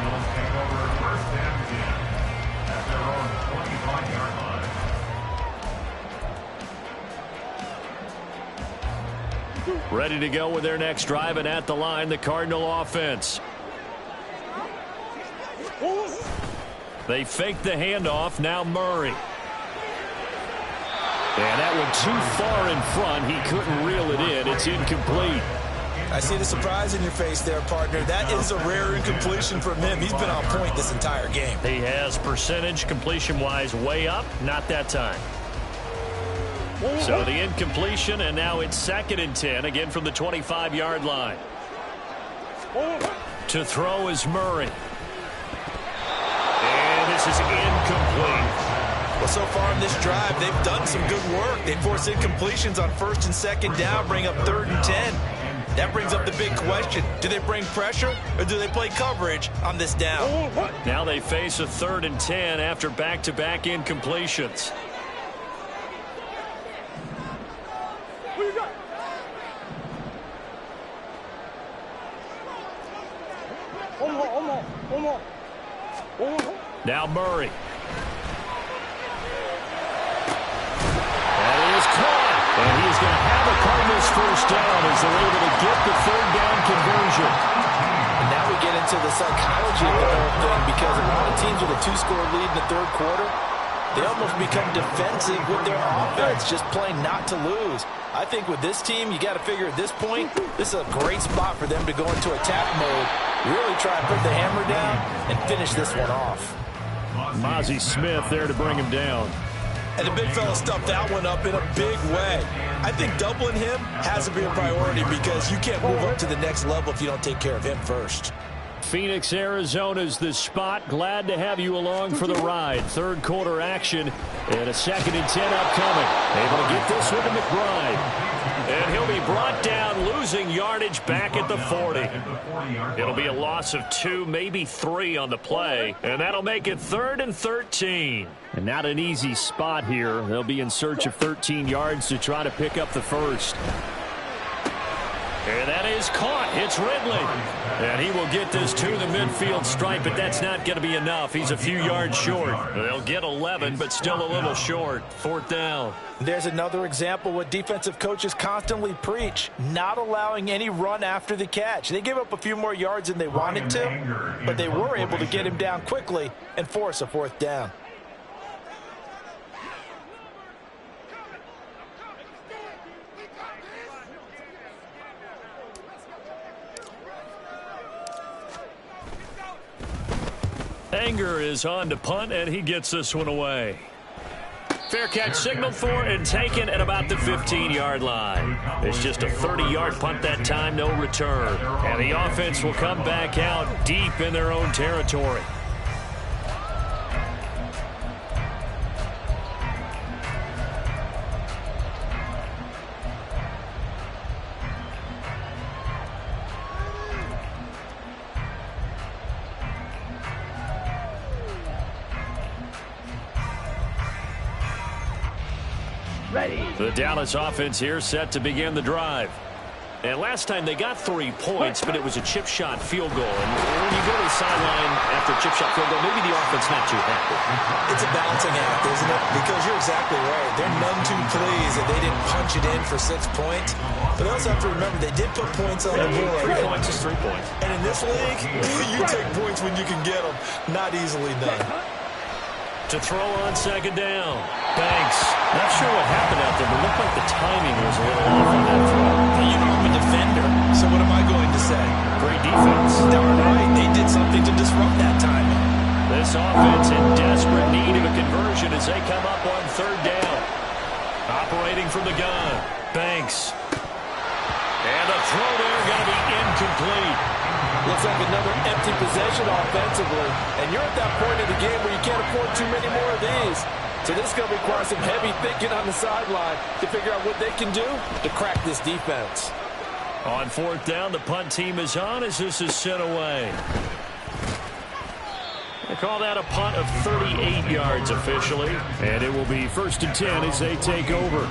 Ready to go with their next drive, and at the line, the Cardinal offense. They fake the handoff. Now Murray. And that one too far in front. He couldn't reel it in. It's incomplete. I see the surprise in your face there, partner. That is a rare incompletion from him. He's been on point this entire game. He has percentage completion-wise way up. Not that time. So the incompletion, and now it's 2nd and 10, again from the 25-yard line. To throw is Murray. And this is incomplete. Well, so far in this drive, they've done some good work. They force incompletions on 1st and 2nd down, bring up 3rd and 10. That brings up the big question. Do they bring pressure, or do they play coverage on this down? Now they face a 3rd and 10 after back-to-back incompletions. Now Murray. That is caught. And he is going to have a Cardinals first down as they're able to get the 3rd down conversion. And now we get into the psychology of the whole thing, because a lot of teams with a 2-score lead in the 3rd quarter, they almost become defensive with their offense, just playing not to lose. I think with this team, you got to figure at this point, this is a great spot for them to go into attack mode, really try to put the hammer down and finish this one off. Mozzie Smith there to bring him down. And the big fella stuffed that one up in a big way. I think doubling him has to be a priority, because you can't move up to the next level if you don't take care of him first. Phoenix, Arizona's the spot. Glad to have you along for the ride. 3rd quarter action and a 2nd and 10 upcoming. Able to get this one to McBride. And he'll be brought down loose losing yardage back at the 40. It'll be a loss of 2, maybe 3 on the play, and that'll make it 3rd and 13. And not an easy spot here. They'll be in search of 13 yards to try to pick up the first. And that is caught. It's Ridley. And he will get this to the midfield stripe, but that's not going to be enough. He's a few yards short. They'll get 11, but still a little short. 4th down. There's another example what defensive coaches constantly preach, not allowing any run after the catch. They gave up a few more yards than they wanted to, but they were able to get him down quickly and force a 4th down. Anger is on to punt, and he gets this one away. Fair catch signaled for and taken at about the 15-yard line. It's just a 30-yard punt that time, no return. And the offense will come back out deep in their own territory. The Dallas offense here set to begin the drive. And last time they got 3 points, but it was a chip shot field goal. And when you go to the sideline after a chip shot field goal, maybe the offense not too happy. It's a balancing act, isn't it? Because you're exactly right. They're none too pleased that they didn't punch it in for 6 points. But they also have to remember they did put points on the board. 3 points is 3 points. And in this league, you take points when you can get them. Not easily done. To throw on 2nd down. Banks. Not sure what happened out there, but it looked like the timing was a little off on that throw. You know I'm a defender, so what am I going to say? Great defense. Darn right. They did something to disrupt that timing. This offense in desperate need of a conversion as they come up on 3rd down. Operating from the gun. Banks. And a throw there going to be incomplete. Looks like another empty possession offensively. And you're at that point in the game where you can't afford too many more of these. So this is going to require some heavy thinking on the sideline to figure out what they can do to crack this defense. On 4th down, the punt team is on as this is sent away. They call that a punt of 38 yards officially. And it will be 1st and 10 as they take over.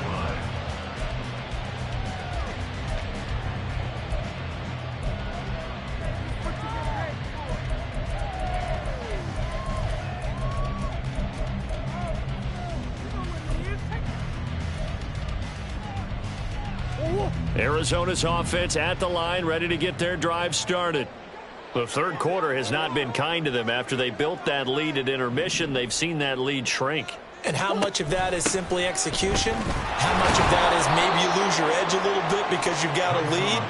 Arizona's offense at the line, ready to get their drive started. The 3rd quarter has not been kind to them. After they built that lead at intermission, they've seen that lead shrink. And how much of that is simply execution? How much of that is maybe you lose your edge a little bit because you've got a lead?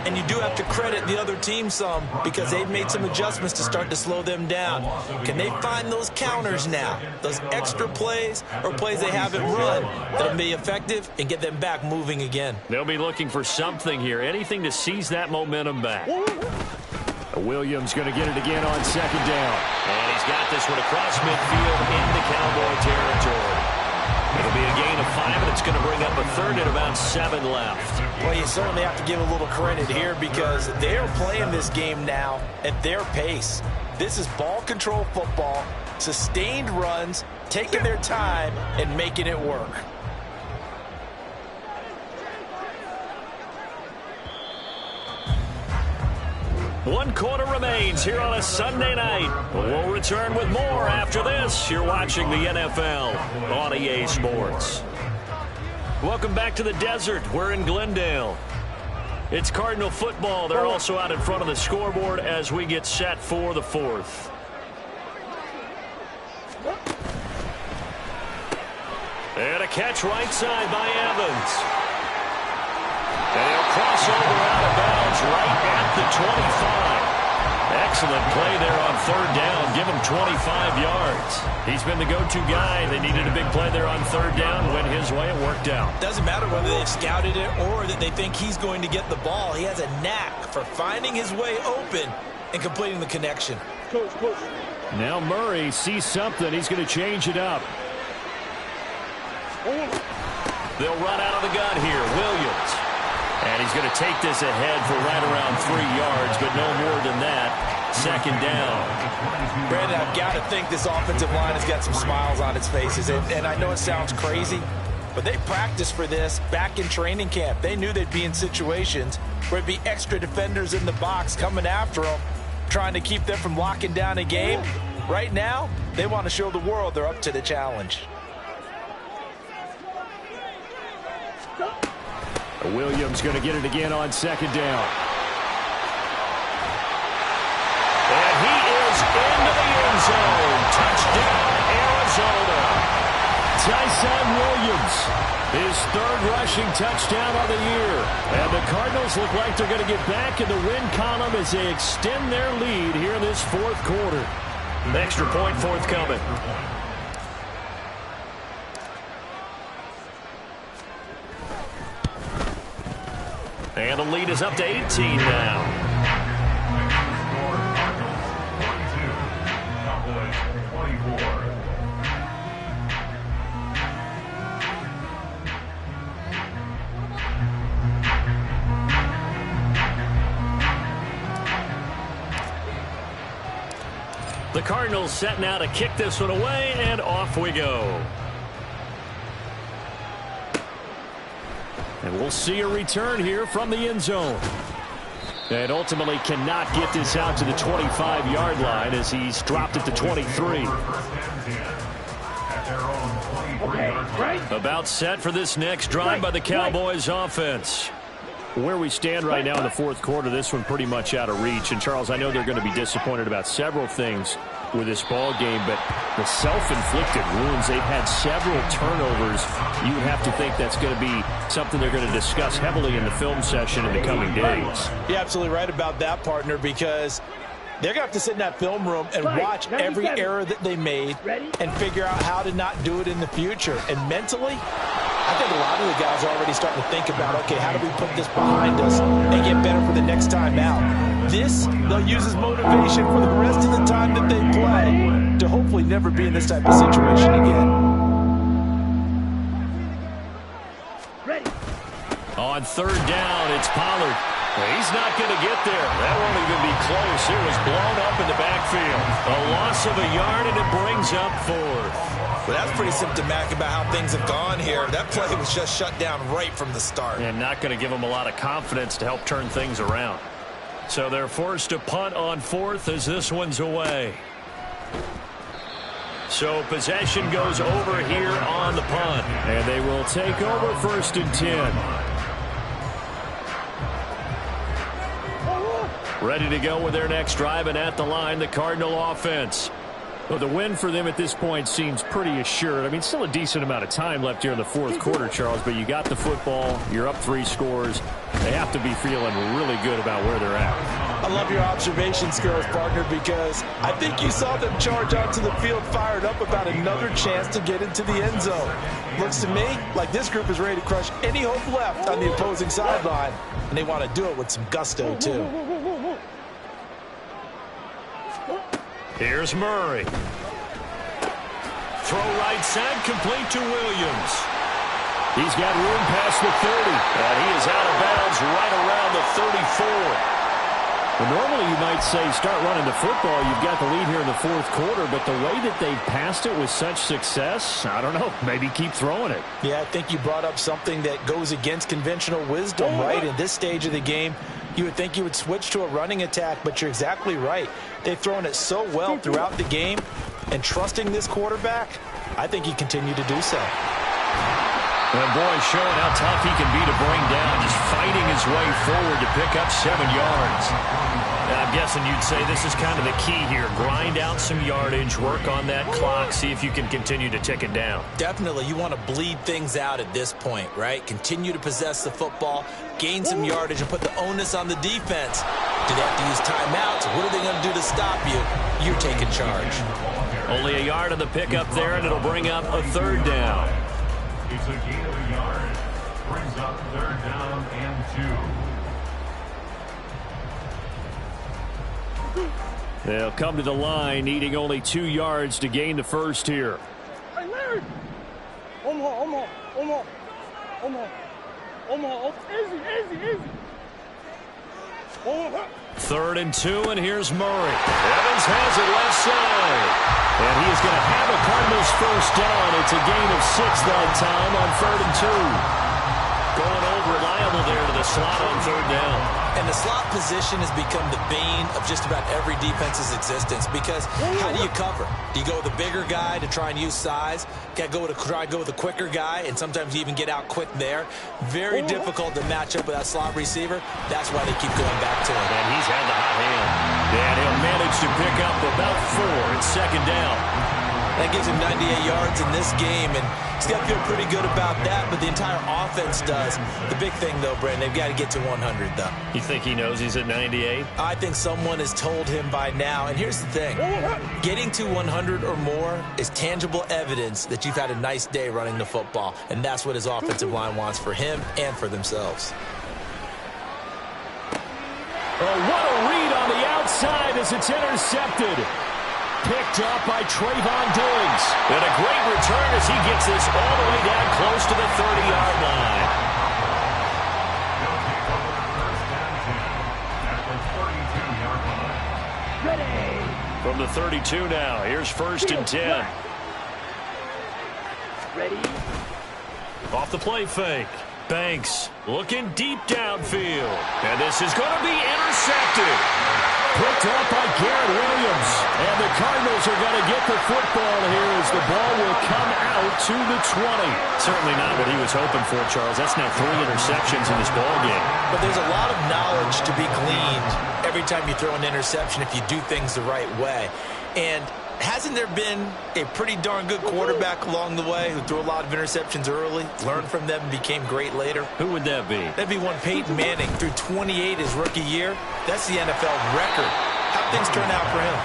And you do have to credit the other team some because they've made some adjustments to start to slow them down. Can they find those counters now, those extra plays or plays they haven't run that'll be effective and get them back moving again? They'll be looking for something here, anything to seize that momentum back. Williams going to get it again on 2nd down. And he's got this one across midfield into Cowboy territory. It'll be a gain of 5, and it's going to bring up a 3rd and about 7 left. Well, you certainly have to give a little credit here because they are playing this game now at their pace. This is ball control football, sustained runs, taking their time, and making it work. One quarter remains here on a Sunday night. We'll return with more after this. You're watching the NFL on EA Sports. Welcome back to the desert. We're in Glendale. It's Cardinal football. They're also out in front of the scoreboard as we get set for the 4th. And a catch right side by Evans. And he'll cross over out of bounds right at the 25. Excellent play there on 3rd down. Give him 25 yards. He's been the go-to guy. They needed a big play there on 3rd down. Went his way. It worked out. Doesn't matter whether they've scouted it or that they think he's going to get the ball. He has a knack for finding his way open and completing the connection. Coach. Now Murray sees something. He's going to change it up. They'll run out of the gun here. Williams. And he's he's going to take this ahead for right around 3 yards, but no more than that. Second down. Brandon, I've got to think this offensive line has got some smiles on its faces. And I know it sounds crazy, but they practiced for this back in training camp. They knew they'd be in situations where there'd be extra defenders in the box coming after them, trying to keep them from locking down a game. Right now, they want to show the world they're up to the challenge. Williams going to get it again on second down. And he is into the end zone. Touchdown, Arizona. Tyson Williams, his third rushing touchdown of the year. And the Cardinals look like they're going to get back in the win column as they extend their lead here in this fourth quarter. Extra point forthcoming. And the lead is up to 18 now. Cowboys 24. The Cardinals set now to kick this one away, and off we go. And we'll see a return here from the end zone. And ultimately cannot get this out to the 25-yard line as he's dropped at the 23. About set for this next drive by the Cowboys offense. Where we stand right now in the fourth quarter, this one pretty much out of reach. And, Charles, I know they're going to be disappointed about several things with this ball game, but the self-inflicted wounds, they've had several turnovers. You would have to think that's going to be something they're going to discuss heavily in the film session in the coming days. You're absolutely right about that, partner, because they're going to have to sit in that film room and watch every error that they made and figure out how to not do it in the future. And mentally, I think a lot of the guys are already starting to think about, okay, how do we put this behind us and get better for the next time out? This, they'll use as motivation for the rest of the time that they play to hopefully never be in this type of situation again. On third down, it's Pollard. He's not going to get there. That won't even be close. It was blown up in the backfield. A loss of a yard, and it brings up fourth. Well, that's pretty symptomatic about how things have gone here. That play was just shut down right from the start. And not going to give them a lot of confidence to help turn things around. So they're forced to punt on fourth as this one's away. So possession goes over here on the punt. And they will take over first and 10. Ready to go with their next drive, and at the line, the Cardinal offense. Well, the win for them at this point seems pretty assured. I mean, still a decent amount of time left here in the fourth quarter, Charles, but you got the football, you're up 3 scores. They have to be feeling really good about where they're at. I love your observation skills, partner, because I think you saw them charge onto the field fired up about another chance to get into the end zone. Looks to me like this group is ready to crush any hope left on the opposing sideline, and they want to do it with some gusto, too. Here's Murray. Throw right side, complete to Williams. He's got room past the 30, and he is out of bounds right around the 34. Well, normally you might say start running the football. You've got the lead here in the fourth quarter, but the way that they've passed it with such success, I don't know, maybe keep throwing it. Yeah, I think you brought up something that goes against conventional wisdom, right? In this stage of the game, you would think you would switch to a running attack, but you're exactly right. They've thrown it so well throughout the game, and trusting this quarterback, I think he continued to do so. And boy, showing how tough he can be to bring down, just fighting his way forward to pick up 7 yards. And I'm guessing you'd say this is kind of the key here. Grind out some yardage, work on that clock, see if you can continue to tick it down. Definitely. You want to bleed things out at this point, right? Continue to possess the football, gain some yardage, and put the onus on the defense. Do they have to use timeouts? What are they going to do to stop you? You're taking charge. Only a yard on the pickup there, and it'll bring up a third down. It's a gain of a yard. Brings up third down and 2. They'll come to the line, needing only 2 yards to gain the first here. Hey, Larry! Omaha. Easy. 3rd and 2, and here's Murray. Evans has it left side. And he is going to have a Cardinals first down. It's a gain of 6 that time on 3rd and 2. Going over reliable there to the slot on 3rd down. And the slot position has become the bane of just about every defense's existence, because how do you cover? Do you go with a bigger guy to try and use size? Got to try to go with a quicker guy, and sometimes you even get out quick there. Very difficult to match up with that slot receiver. That's why they keep going back to him. And he's had the hot hand. And he'll manage to pick up about 4. It's 2nd down. That gives him 98 yards in this game, and he's got to feel pretty good about that, but the entire offense does. The big thing, though, Brandon, they've got to get to 100, though. You think he knows he's at 98? I think someone has told him by now, and here's the thing. Getting to 100 or more is tangible evidence that you've had a nice day running the football, and that's what his offensive line wants for him and for themselves. Oh, what a read on the outside as it's intercepted. Picked up by Trayvon Diggs. And a great return as he gets this all the way down close to the 30-yard line. Ready. From the 32 now, here's 1st and 10. Ready. Off the play fake. Banks looking deep downfield. And this is going to be intercepted. Picked up by Garrett Williams. And the Cardinals are going to get the football here as the ball will come out to the 20. Certainly not what he was hoping for, Charles. That's now 3 interceptions in this ball game. But there's a lot of knowledge to be gleaned every time you throw an interception if you do things the right way. And hasn't there been a pretty darn good quarterback along the way who threw a lot of interceptions early, learned from them, and became great later? Who would that be? That'd be one Peyton Manning. Threw 28 his rookie year. That's the NFL record. How'd things turn out for him?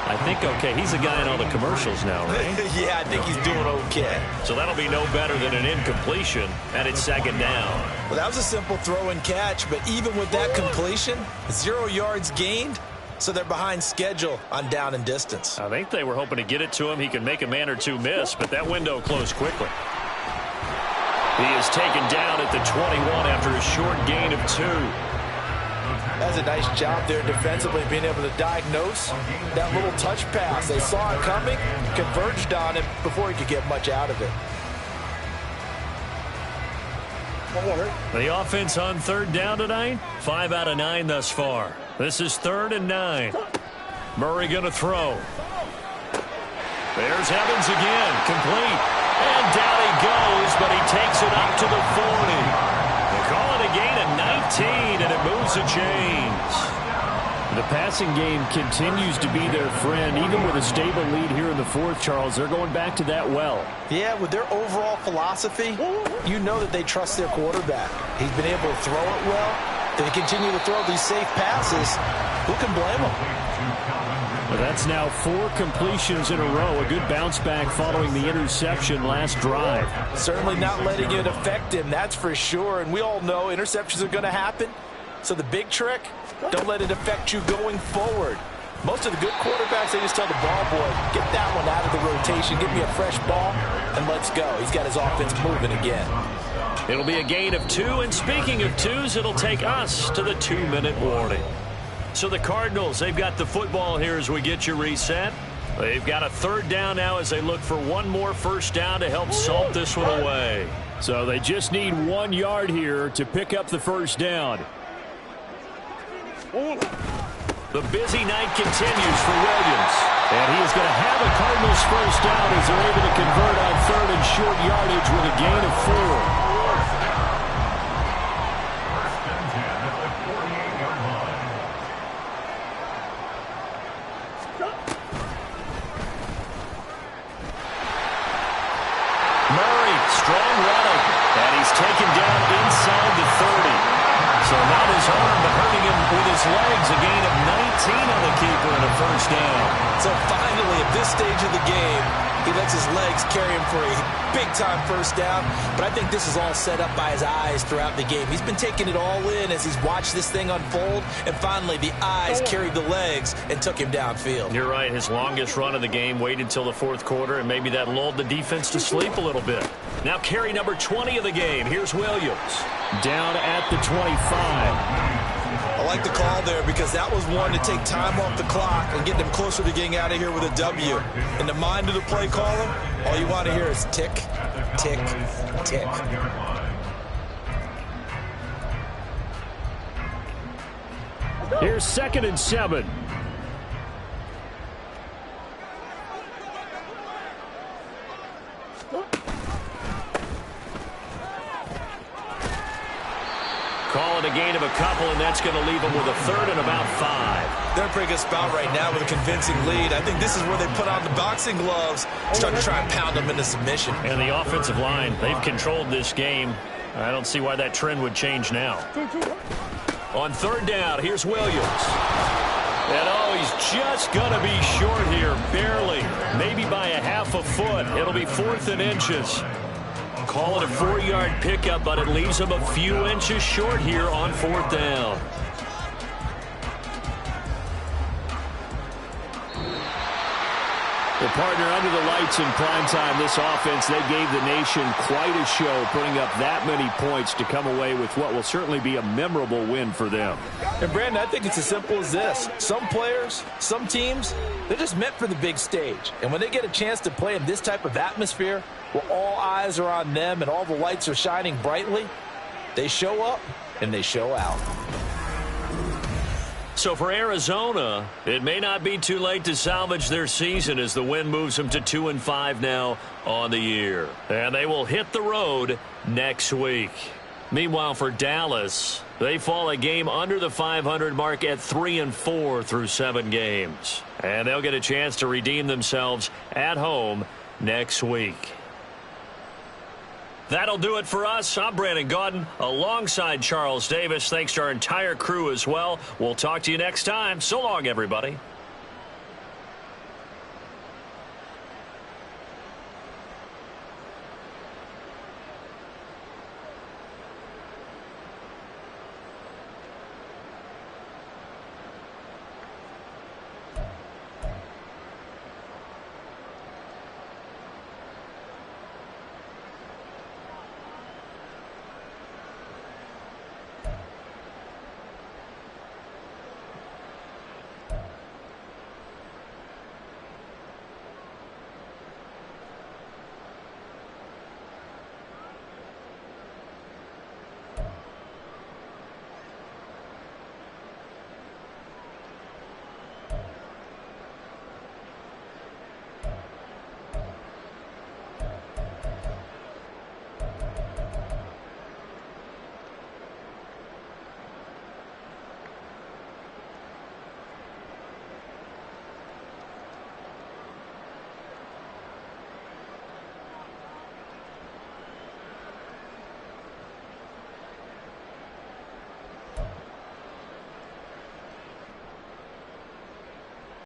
I think okay. He's a guy in all the commercials now, right? Yeah, I think he's doing okay. So that'll be no better than an incompletion, and it's 2nd down. Well, that was a simple throw and catch, but even with that completion, 0 yards gained. So they're behind schedule on down and distance. I think they were hoping to get it to him. He could make a man or two miss, but that window closed quickly. He is taken down at the 21 after a short gain of 2. That's a nice job there defensively, being able to diagnose that little touch pass. They saw it coming, converged on it before he could get much out of it. The offense on 3rd down tonight, 5 out of 9 thus far. This is 3rd and 9. Murray going to throw. There's Evans again, complete. And down he goes, but he takes it up to the 40. They call it a gain of 19, and it moves the chains. The passing game continues to be their friend. Even with a stable lead here in the 4th, Charles, they're going back to that well. Yeah, with their overall philosophy, you know that they trust their quarterback. He's been able to throw it well. They continue to throw these safe passes. Who can blame them? Well, that's now 4 completions in a row. A good bounce back following the interception last drive. Certainly not letting it affect him, that's for sure. And we all know interceptions are going to happen. So the big trick, don't let it affect you going forward. Most of the good quarterbacks, they just tell the ball boy, get that one out of the rotation, give me a fresh ball, and let's go. He's got his offense moving again. It'll be a gain of 2, and speaking of 2s, it'll take us to the 2-minute warning. So the Cardinals, they've got the football here as we get you reset. They've got a 3rd down now as they look for one more first down to help salt this one away. So they just need 1 yard here to pick up the first down. The busy night continues for Williams. And he is going to have a Cardinals first down as they're able to convert on 3rd and short yardage with a gain of 4. Taken down inside the 30. So not his arm, but hurting him with his legs. A gain of 19 on the keeper and a first down. So finally, at this stage of the game, he lets his legs carry him for a big-time first down. But I think this is all set up by his eyes throughout the game. He's been taking it all in as he's watched this thing unfold. And finally, the eyes carried the legs and took him downfield. You're right. His longest run of the game waited until the 4th quarter, and maybe that lulled the defense to sleep a little bit. Now carry number 20 of the game. Here's Williams. Down at the 25. I like the call there because that was one to take time off the clock and get them closer to getting out of here with a W. In the mind of the play caller, all you want to hear is tick, tick, tick. Here's 2nd and 7. Call it a gain of a couple, and that's going to leave them with a 3rd and about 5. They're in a pretty good spot right now with a convincing lead. I think this is where they put on the boxing gloves, start to try and pound them into submission. And the offensive line, they've controlled this game. I don't see why that trend would change now. On 3rd down, here's Williams. And he's just going to be short here, barely. Maybe by a half a foot. It'll be 4th and inches. Call it a 4-yard pickup, but it leaves him a few inches short here on 4th down. Well, partner, under the lights in primetime, this offense, they gave the nation quite a show, putting up that many points to come away with what will certainly be a memorable win for them. And, Brandon, I think it's as simple as this. Some players, some teams, they're just meant for the big stage. And when they get a chance to play in this type of atmosphere, where all eyes are on them and all the lights are shining brightly, they show up and they show out. So for Arizona, it may not be too late to salvage their season as the win moves them to 2-5 now on the year. And they will hit the road next week. Meanwhile, for Dallas, they fall a game under the 500 mark at 3-4 through 7 games. And they'll get a chance to redeem themselves at home next week. That'll do it for us. I'm Brandon Gaudin alongside Charles Davis. Thanks to our entire crew as well. We'll talk to you next time. So long, everybody.